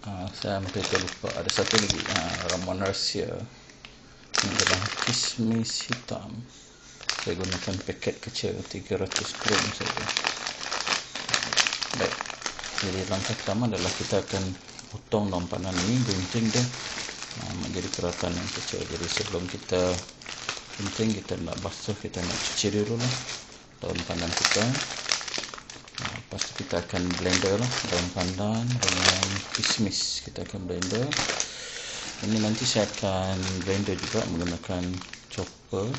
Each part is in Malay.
Saya hampir terlupa, ada satu lagi ramuan rahsia. Ini adalah kismis hitam. Saya gunakan paket kecil 300 gram saja. Baik, jadi langkah pertama adalah kita akan potong daun pandan ini, gunting dia menjadi keratan yang kecil. Jadi sebelum kita gunting, kita nak basuh, kita nak cuci dulu lah daun pandan kita. Lepas tu kita akan blender lah daun pandan dengan kismis. Kita akan blender. Ini nanti saya akan blender juga menggunakan chopper.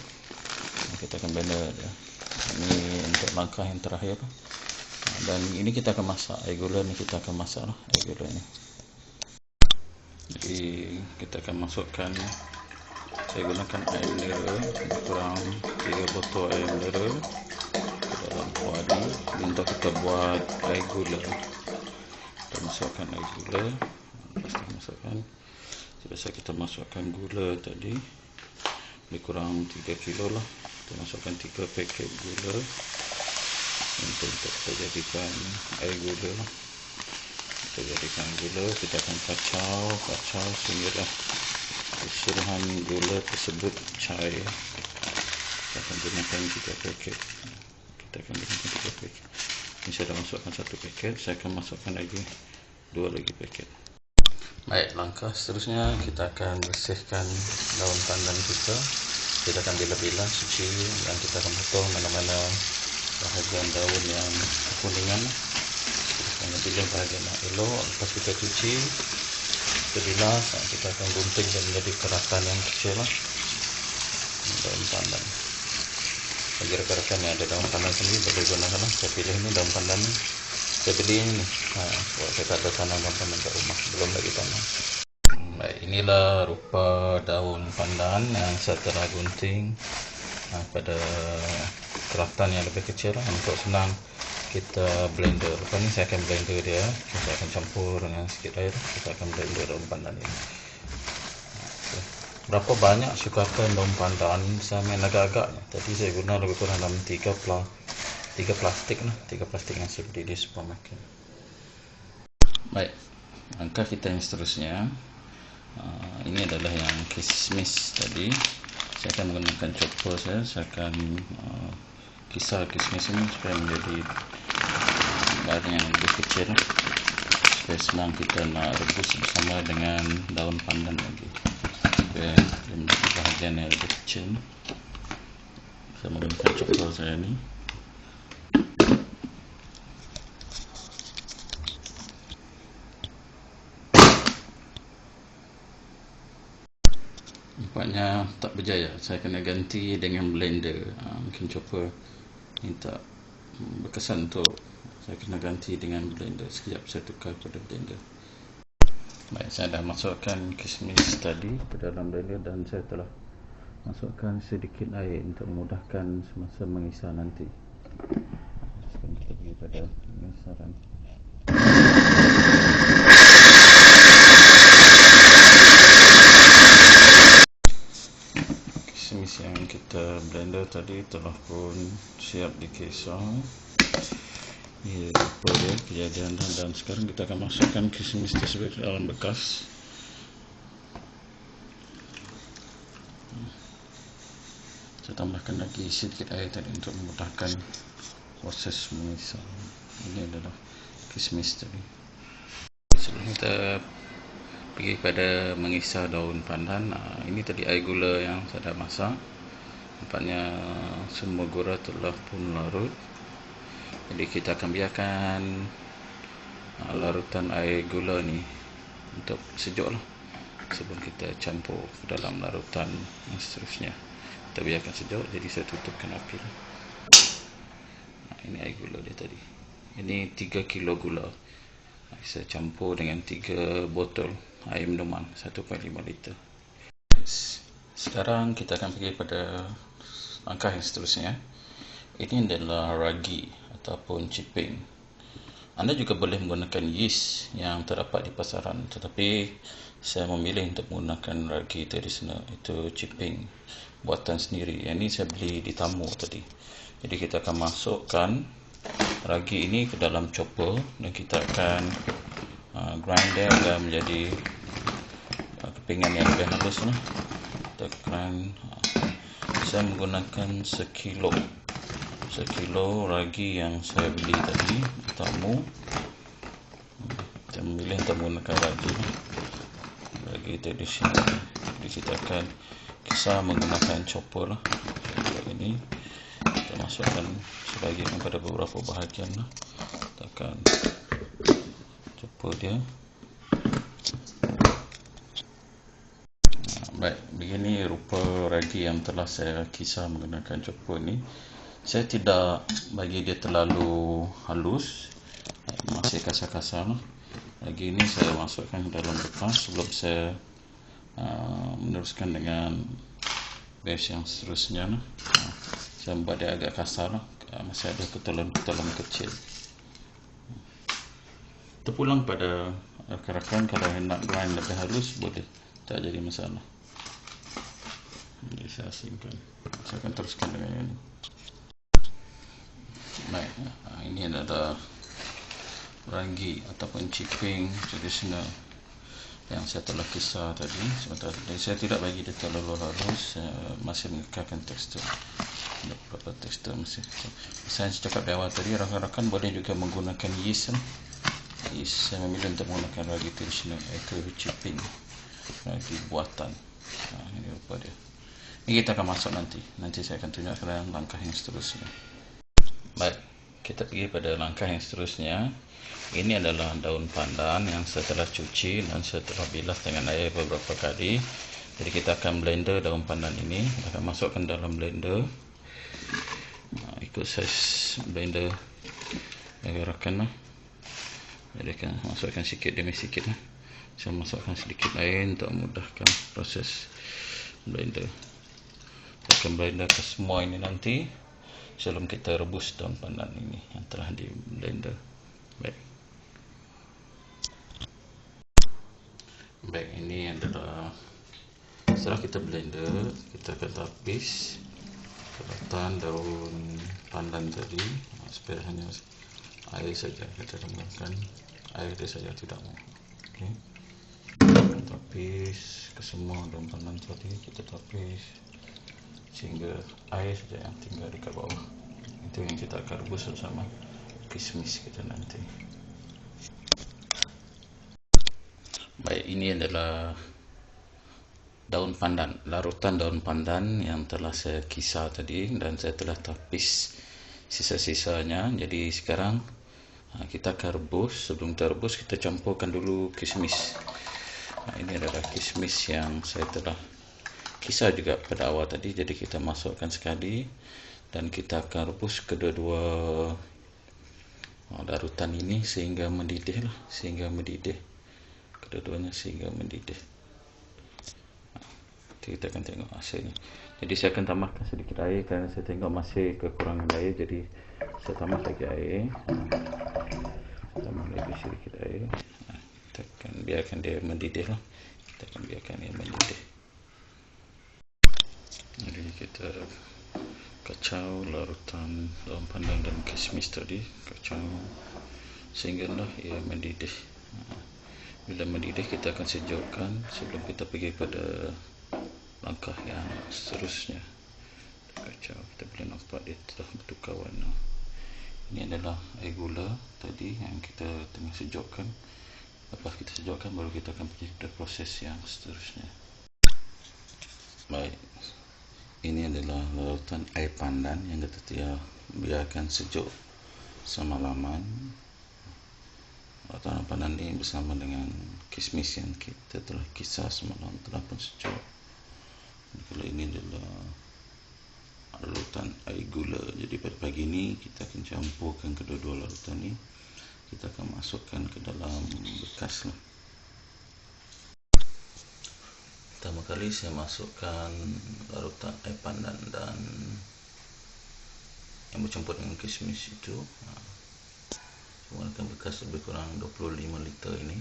Kita akan blender dia. Ini untuk langkah yang terakhir. Dan ini kita akan masak. Air gula ni kita akan masak lah, air gula ni. Jadi kita akan masukkan, saya gunakan air mineral kurang 3 botol air mineral ke dalam kuali. Ini untuk kita buat air gula. Kita masukkan air gula. Lepas kita masukkan, biasa kita masukkan gula tadi, lebih kurang 3 kilo lah. Kita masukkan 3 paket gula untuk kita jadikan air gula lah. Kita jadikan gula, kita akan kacau sehinggalah keseluruhan gula tersebut cair. Kita akan gunakan 3 paket. Kita akan gunakan 3 paket. Ini saya dah masukkan 1 paket, saya akan masukkan lagi 2 lagi paket. Baik, langkah seterusnya kita akan bersihkan daun pandan kita. Kita akan bilah-bilah, cuci, dan kita akan potong mana-mana bahagian daun yang kekuningan. Kita akan pilih bahagian yang elok. Lepas kita cuci, kita bilah, kita akan gunting dan menjadi keratan yang kecil lah daun pandan. Bagi rekan-rekan yang ada daun pandan sendiri, boleh gunakan lah. Saya pilih ini daun pandan ni, saya beli ini sebab saya tak ada tanam daun pandan kat rumah, belum lagi tanam. Baik, inilah rupa daun pandan yang saya telah gunting pada keratan yang lebih kecil lah, untuk senang kita blender. Lepas ni saya akan blender dia, kita akan campur dengan sikit air, kita akan blender daun pandan ini. Berapa banyak saya gunakan daun pandan, saya main agak-agak. Tadi saya guna lebih kurang dalam 3 plastik lah, 3 plastik yang saya beli di supermarket. Baik, langkah kita yang seterusnya, ini adalah yang kismis tadi. Saya akan menggunakan chopper saya akan kisar kismis ini supaya menjadi barang yang lebih kecil supaya senang kita nak rebus bersama dengan daun pandan lagi, supaya dia menjadi bahagian yang lebih kecil. Saya menggunakan chopper saya ni. Nampaknya tak berjaya, saya kena ganti dengan blender. Mungkin chopper ni tak berkesan, untuk saya kena ganti dengan blender. Sekejap saya tukar pada blender. Baik, saya dah masukkan kismis tadi ke dalam blender dan saya telah masukkan sedikit air untuk memudahkan semasa mengisar nanti. Sekarang kita pergi pada pengisaran. Kismis yang kita blender tadi telah pun siap dikisar. Ini rupa dia kejadian, dan sekarang kita akan masukkan kismis tersebut ke dalam bekas. Saya tambahkan lagi sedikit air tadi untuk memudahkan proses mengisar. Ini adalah kismis tadi. Sebelum kita pergi pada mengisar daun pandan, ini tadi air gula yang saya dah masak. Nampaknya semua gula telah pun larut. Jadi kita akan biarkan larutan air gula ni untuk sejuk lah sebelum kita campur ke dalam larutan yang seterusnya. Kita biarkan sejuk, jadi saya tutupkan api lah. Ini air gula dia tadi. Ini 3 kilo gula. Saya campur dengan 3 botol air minuman 1.5 liter. Sekarang kita akan pergi pada langkah yang seterusnya. Ini adalah ragi ataupun chipping. Anda juga boleh menggunakan yeast yang terdapat di pasaran, tetapi saya memilih untuk menggunakan ragi tradisional, itu chipping buatan sendiri. Yang ini saya beli di Tamu tadi. Jadi kita akan masukkan ragi ini ke dalam chopper dan kita akan grind dia agar menjadi kepingan yang lebih halus lah. Kita grind. Saya menggunakan sekilo ragi yang saya beli tadi, tamu. Saya memilih untuk menggunakan ragi tradisional. Jadi kita akan kisar menggunakan chopper lah. Ini kita masukkan sebahagian pada beberapa bahagian lah. Kita akan chopper dia. Baik, begini rupa ragi yang telah saya kisar menggunakan chopper ni. Saya tidak bagi dia terlalu halus, masih kasar-kasar lah. Ragi ini saya masukkan ke dalam bekas sebelum saya meneruskan dengan batch yang seterusnya lah. Saya buat dia agak kasar lah, masih ada ketelan-ketelan kecil. Terpulang pada rakan-rakan, kalau nak grind lebih halus boleh, tak jadi masalah. Jadi saya asingkan. Saya akan teruskan dengan ini. Baik, ini adalah ragi ataupun chipping tradisional yang saya telah kisar tadi. Sebentar tadi saya tidak bagi dia terlalu halus, masih mengekalkan tekstur. Beberapa tekstur masih. Saya cakap di awal tadi, rakan-rakan boleh juga menggunakan yeast. Yeast saya memilih untuk menggunakan ragi tradisional, iaitu chipping, ragi buatan. Ini rupa dia. Ini kita akan masuk nanti. Nanti saya akan tunjukkan langkah yang seterusnya. Baik, kita pergi pada langkah yang seterusnya. Ini adalah daun pandan yang saya telah cuci dan saya telah bilas dengan air beberapa kali. Jadi kita akan blender daun pandan ini. Kita akan masukkan dalam blender. Ikut saiz blender rakan lah. Jadi akan masukkan sikit demi sikit lah. Saya masukkan sedikit air untuk memudahkan proses blender. Kita akan blender ke semua ini nanti sebelum kita rebus daun pandan ini yang telah di blender. Baik, ini adalah setelah kita blender, kita akan tapis kelatan daun pandan tadi supaya hanya air saja kita tambahkan, air dia saja, tidak mau. Okey, tapis ke semua daun pandan tadi, kita tapis sehingga air saja yang tinggal dekat bawah. Itu yang kita akan rebus bersama kismis kita nanti. Baik, ini adalah daun pandan, larutan daun pandan yang telah saya kisar tadi dan saya telah tapis sisa-sisanya. Jadi sekarang kita akan rebus. Sebelum kita rebus, kita campurkan dulu kismis. Ini adalah kismis yang saya telah kisar juga pada awal tadi. Jadi kita masukkan sekali dan kita akan rebus kedua-dua larutan ini sehingga mendidih lah, kedua-duanya sehingga mendidih. Kita akan tengok hasilnya. Jadi saya akan tambahkan sedikit air kerana saya tengok masih kekurangan air. Jadi saya tambah lagi air. Tambah lagi sedikit air. Kita akan biarkan dia mendidih lah. Kita akan biarkan dia mendidih. Jadi kita kacau larutan daun pandan dan kismis tadi, kacau sehinggalah ia mendidih. Bila mendidih, kita akan sejukkan sebelum kita pergi pada langkah yang seterusnya. Kacau, kita boleh nampak dia telah bertukar warna. Ini adalah air gula tadi yang kita tengah sejukkan. Lepas kita sejukkan, baru kita akan pergi pada proses yang seterusnya. Baik, ini adalah larutan air pandan yang kita biarkan sejuk semalaman. Larutan pandan ini bersama dengan kismis yang kita telah kisar semalam telah pun sejuk. Kalau ini adalah larutan air gula. Jadi pada pagi ini kita akan campurkan kedua-dua larutan ini. Kita akan masukkan ke dalam bekas lah. Pertama kali saya masukkan larutan air pandan dan yang bercampur dengan kismis itu. Menggunakan bekas lebih kurang 25 liter ini.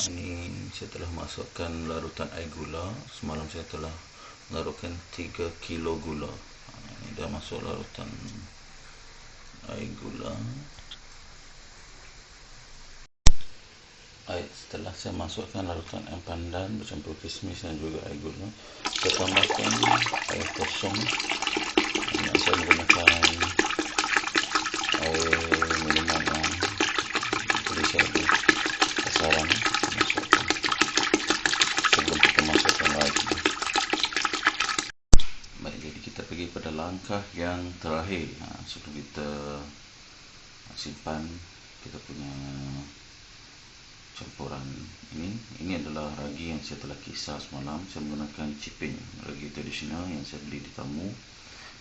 Ini saya telah masukkan larutan air gula. Semalam saya telah melarutkan 3 kilo gula. Ini dah masuk larutan air gula. Baik, setelah saya masukkan larutan ayam pandan bercampur kismis dan juga air gula, saya tambahkan air kosong. Saya menggunakan air minuman yang tadi saya di pasaran, masukkan sebelum kita masukkan lagi. Baik, jadi kita pergi pada langkah yang terakhir. Sebelum kita simpan kita punya campuran ini adalah ragi yang saya telah kisar semalam. Saya menggunakan ciping ragi tradisional yang saya beli di Tamu,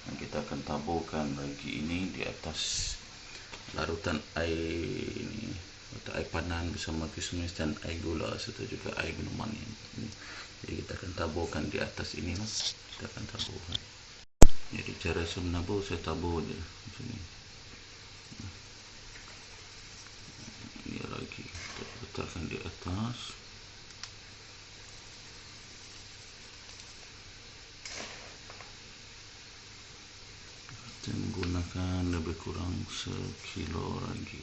dan kita akan taburkan ragi ini di atas larutan air ini, air pandan bersama kismis dan air gula serta juga air minuman ini. Jadi kita akan taburkan di atas ini lah. Kita akan taburkan. Jadi cara saya menabur, saya tabur je macam ni. Ini ragi kita letakkan di atas. Kita menggunakan lebih kurang 1 kilo ragi.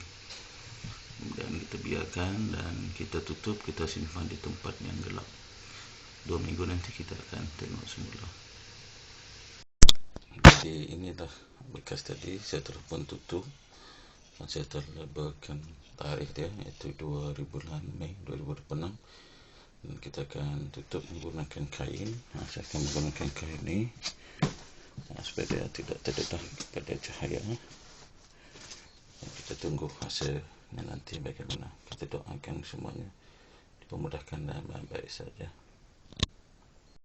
Kemudian kita biarkan dan kita tutup, kita simpan di tempat yang gelap. 2 minggu nanti kita akan tengok semula. Jadi inilah bekas tadi, saya telah pun tutup dan saya telah labelkan tarikh dia, iaitu 2 bulan Mei 2026, dan kita akan tutup menggunakan kain. Saya akan menggunakan kain ni supaya dia tidak terdedah pada cahaya. Dan kita tunggu hasilnya nanti bagaimana. Kita doakan semuanya dipermudahkan dan baik-baik saja.